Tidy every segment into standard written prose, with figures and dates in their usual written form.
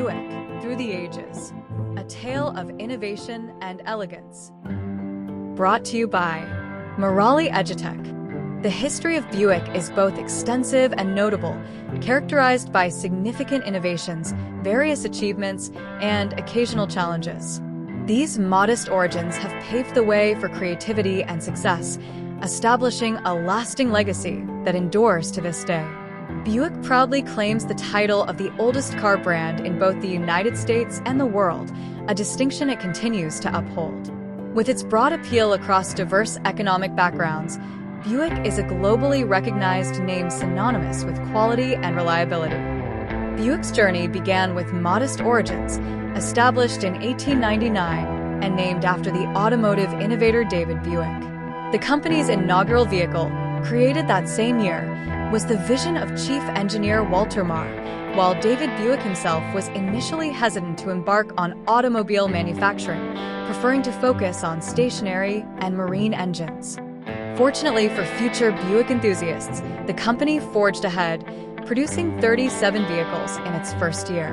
Buick, Through the Ages, a tale of innovation and elegance. Brought to you by Marali Edutech. The history of Buick is both extensive and notable, characterized by significant innovations, various achievements, and occasional challenges. These modest origins have paved the way for creativity and success, establishing a lasting legacy that endures to this day. Buick proudly claims the title of the oldest car brand in both the United States and the world, a distinction it continues to uphold. With its broad appeal across diverse economic backgrounds, Buick is a globally recognized name synonymous with quality and reliability. Buick's journey began with modest origins, established in 1899 and named after the automotive innovator David Buick. The company's inaugural vehicle, created that same year, was the vision of chief engineer Walter Marr, while David Buick himself was initially hesitant to embark on automobile manufacturing, preferring to focus on stationary and marine engines. Fortunately for future Buick enthusiasts, the company forged ahead, producing 37 vehicles in its first year.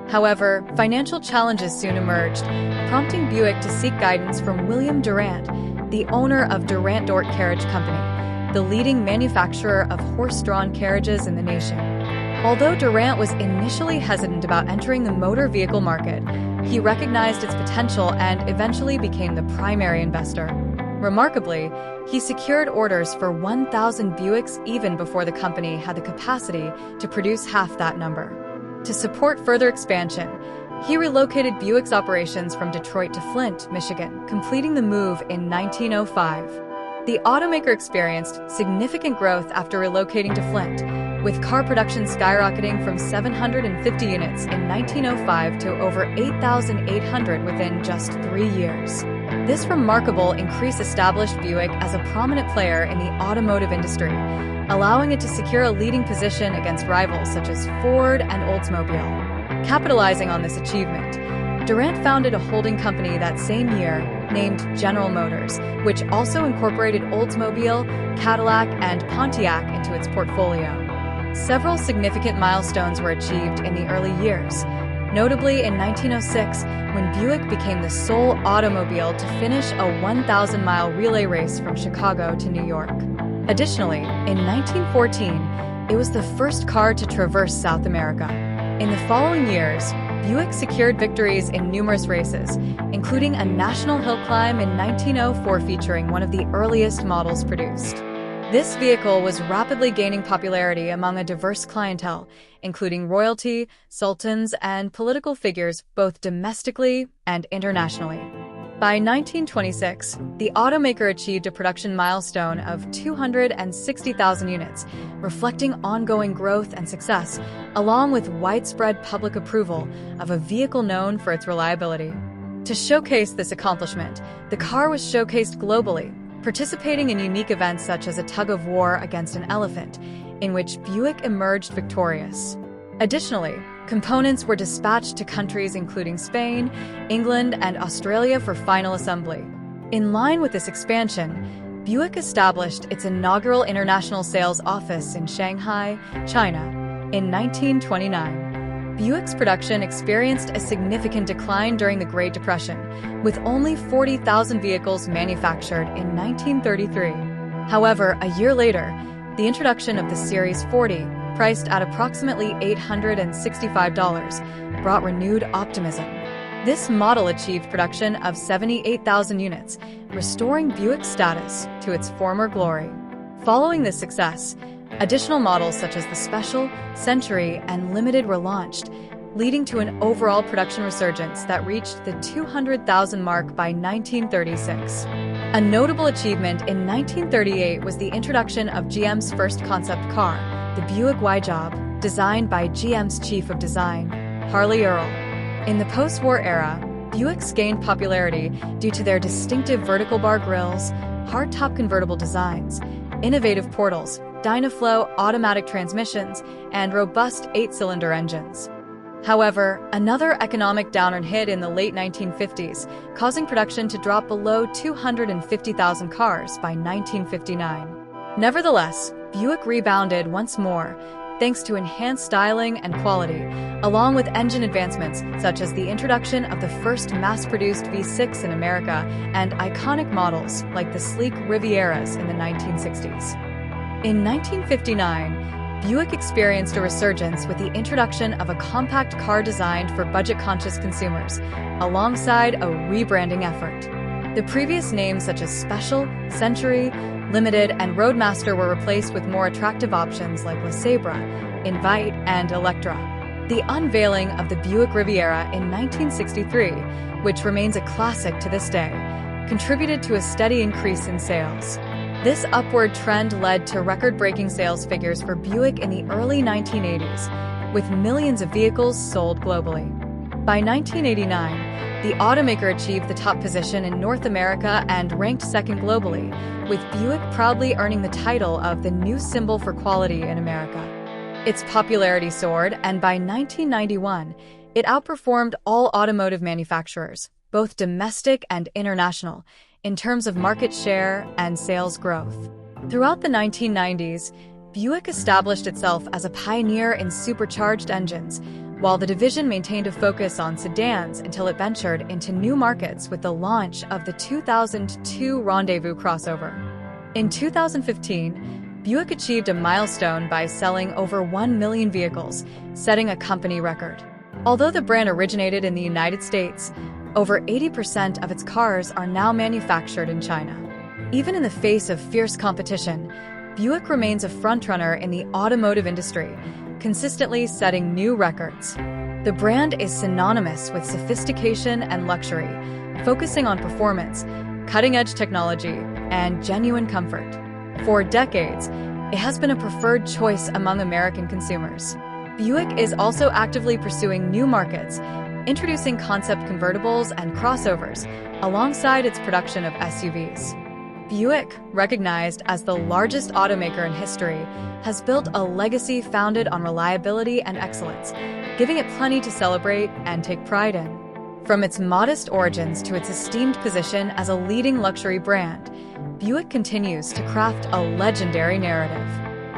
However, financial challenges soon emerged, prompting Buick to seek guidance from William Durant, the owner of Durant Dort Carriage Company, the leading manufacturer of horse-drawn carriages in the nation. Although Durant was initially hesitant about entering the motor vehicle market, he recognized its potential and eventually became the primary investor. Remarkably, he secured orders for 1,000 Buicks even before the company had the capacity to produce half that number. To support further expansion, he relocated Buick's operations from Detroit to Flint, Michigan, completing the move in 1905. The automaker experienced significant growth after relocating to Flint, with car production skyrocketing from 750 units in 1905 to over 8,800 within just 3 years. This remarkable increase established Buick as a prominent player in the automotive industry, allowing it to secure a leading position against rivals such as Ford and Oldsmobile. Capitalizing on this achievement, Durant founded a holding company that same year named General Motors, which also incorporated Oldsmobile, Cadillac, and Pontiac into its portfolio. Several significant milestones were achieved in the early years, notably in 1906, when Buick became the sole automobile to finish a 1,000-mile relay race from Chicago to New York. Additionally, in 1914, it was the first car to traverse South America. In the following years, Buick secured victories in numerous races, including a national hill climb in 1904 featuring one of the earliest models produced. This vehicle was rapidly gaining popularity among a diverse clientele, including royalty, sultans, and political figures both domestically and internationally. By 1926, the automaker achieved a production milestone of 260,000 units, reflecting ongoing growth and success, along with widespread public approval of a vehicle known for its reliability. To showcase this accomplishment, the car was showcased globally, participating in unique events such as a tug-of-war against an elephant, in which Buick emerged victorious. Additionally, components were dispatched to countries including Spain, England, and Australia for final assembly. In line with this expansion, Buick established its inaugural international sales office in Shanghai, China, in 1929. Buick's production experienced a significant decline during the Great Depression, with only 40,000 vehicles manufactured in 1933. However, a year later, the introduction of the Series 40, priced at approximately $865, brought renewed optimism. This model achieved production of 78,000 units, restoring Buick's status to its former glory. Following this success, additional models such as the Special, Century, and Limited were launched, leading to an overall production resurgence that reached the 200,000 mark by 1936. A notable achievement in 1938 was the introduction of GM's first concept car, the Buick Y-Job, designed by GM's chief of design, Harley Earl. In the post-war era, Buicks gained popularity due to their distinctive vertical bar grilles, hardtop convertible designs, innovative portals, Dynaflow automatic transmissions, and robust 8-cylinder engines. However, another economic downturn hit in the late 1950s, causing production to drop below 250,000 cars by 1959. Nevertheless, Buick rebounded once more, thanks to enhanced styling and quality, along with engine advancements such as the introduction of the first mass-produced V6 in America and iconic models like the sleek Rivieras in the 1960s. In 1959, Buick experienced a resurgence with the introduction of a compact car designed for budget-conscious consumers, alongside a rebranding effort. The previous names such as Special, Century, Limited, and Roadmaster were replaced with more attractive options like LeSabre, Invite, and Electra. The unveiling of the Buick Riviera in 1963, which remains a classic to this day, contributed to a steady increase in sales. This upward trend led to record-breaking sales figures for Buick in the early 1980s, with millions of vehicles sold globally. By 1989, the automaker achieved the top position in North America and ranked second globally, with Buick proudly earning the title of the new symbol for quality in America. Its popularity soared, and by 1991, it outperformed all automotive manufacturers, both domestic and international, in terms of market share and sales growth. Throughout the 1990s, Buick established itself as a pioneer in supercharged engines, while the division maintained a focus on sedans until it ventured into new markets with the launch of the 2002 Rendezvous crossover. In 2015, Buick achieved a milestone by selling over 1 million vehicles, setting a company record. Although the brand originated in the United States, over 80% of its cars are now manufactured in China. Even in the face of fierce competition, Buick remains a frontrunner in the automotive industry, consistently setting new records. The brand is synonymous with sophistication and luxury, focusing on performance, cutting-edge technology, and genuine comfort. For decades, it has been a preferred choice among American consumers. Buick is also actively pursuing new markets, introducing concept convertibles and crossovers, alongside its production of SUVs. Buick, recognized as the largest automaker in history, has built a legacy founded on reliability and excellence, giving it plenty to celebrate and take pride in. From its modest origins to its esteemed position as a leading luxury brand, Buick continues to craft a legendary narrative.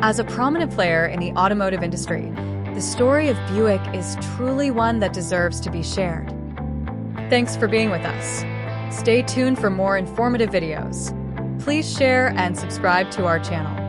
As a prominent player in the automotive industry, the story of Buick is truly one that deserves to be shared. Thanks for being with us. Stay tuned for more informative videos. Please share and subscribe to our channel.